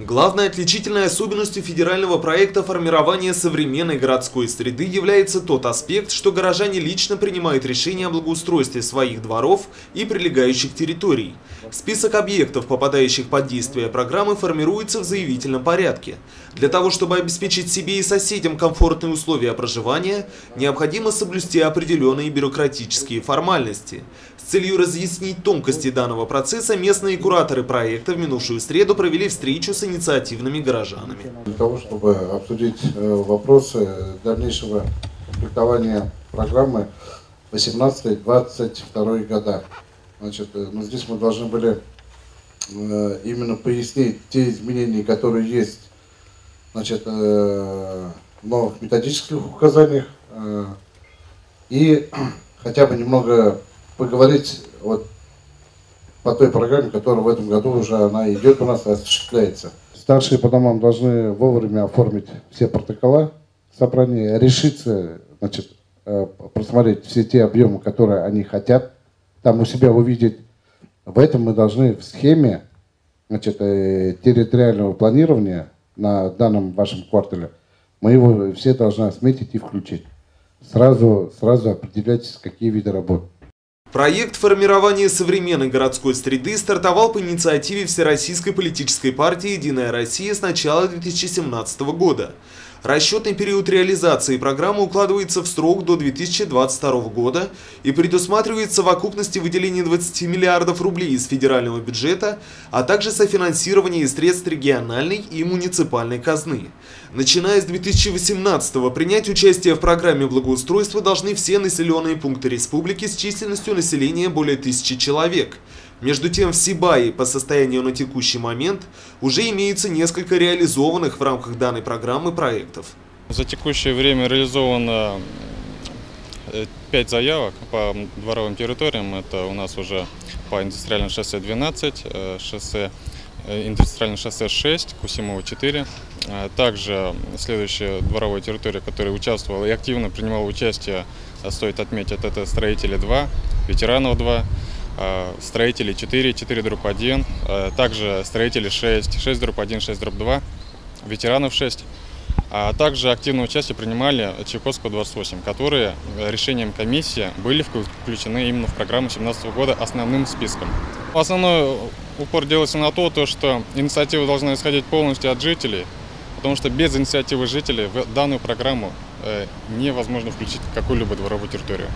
Главной отличительной особенностью федерального проекта формирования современной городской среды является тот аспект, что горожане лично принимают решения о благоустройстве своих дворов и прилегающих территорий. Список объектов, попадающих под действие программы, формируется в заявительном порядке. Для того, чтобы обеспечить себе и соседям комфортные условия проживания, необходимо соблюсти определенные бюрократические формальности. С целью разъяснить тонкости данного процесса местные кураторы проекта в минувшую среду провели встречу с инициативными горожанами. Для того, чтобы обсудить вопросы дальнейшего комплектования программы 18-22 года. Здесь мы должны были именно пояснить те изменения, которые есть в новых методических указаниях, и хотя бы немного поговорить по той программе, которая в этом году уже она идет у нас и осуществляется. Старшие по домам должны вовремя оформить все протокола собрания, решиться, просмотреть все те объемы, которые они хотят там у себя увидеть. В этом мы должны в схеме территориального планирования на данном вашем квартале, мы его все должны отметить и включить. Сразу определять, какие виды работ. Проект формирования современной городской среды стартовал по инициативе Всероссийской политической партии «Единая Россия» с начала 2017 года. Расчетный период реализации программы укладывается в срок до 2022 года и предусматривает совокупности выделения 20 миллиардов рублей из федерального бюджета, а также софинансирование из средств региональной и муниципальной казны. Начиная с 2018-го принять участие в программе благоустройства должны все населенные пункты республики с численностью населения более 1000 человек. Между тем, в Сибае по состоянию на текущий момент уже имеется несколько реализованных в рамках данной программы проектов. За текущее время реализовано 5 заявок по дворовым территориям. Это у нас уже по индустриальному шоссе 12, индустриальное шоссе 6, Кусимова 4. Также следующая дворовая территория, которая участвовала и активно принимала участие, стоит отметить, это строители 2, ветеранов 2. Строители 4, 4/1, также строители 6, 6/1, 6/2, ветеранов 6. А также активное участие принимали Чайковского 28, которые решением комиссии были включены именно в программу 2017 года основным списком. Основной упор делается на то, что инициатива должна исходить полностью от жителей, потому что без инициативы жителей в данную программу невозможно включить какую-либо дворовую территорию.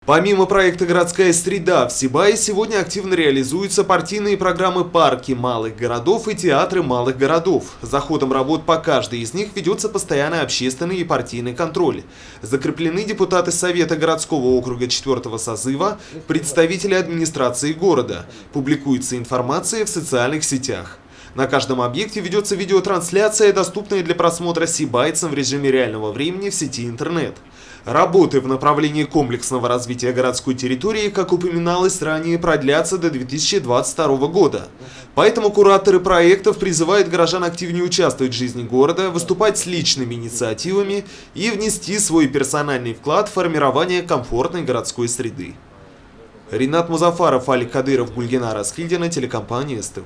Помимо проекта «Городская среда», в Сибае сегодня активно реализуются партийные программы «Парки малых городов» и «Театры малых городов». За ходом работ по каждой из них ведется постоянный общественный и партийный контроль. Закреплены депутаты Совета городского округа 4-го созыва, представители администрации города. Публикуется информация в социальных сетях. На каждом объекте ведется видеотрансляция, доступная для просмотра сибайцам в режиме реального времени в сети интернет. Работы в направлении комплексного развития городской территории, как упоминалось ранее, продлятся до 2022 года. Поэтому кураторы проектов призывают горожан активнее участвовать в жизни города, выступать с личными инициативами и внести свой персональный вклад в формирование комфортной городской среды. Ринат Музафаров, Алик Кадыров, Гульгена Расхильдина, телекомпания СТВ.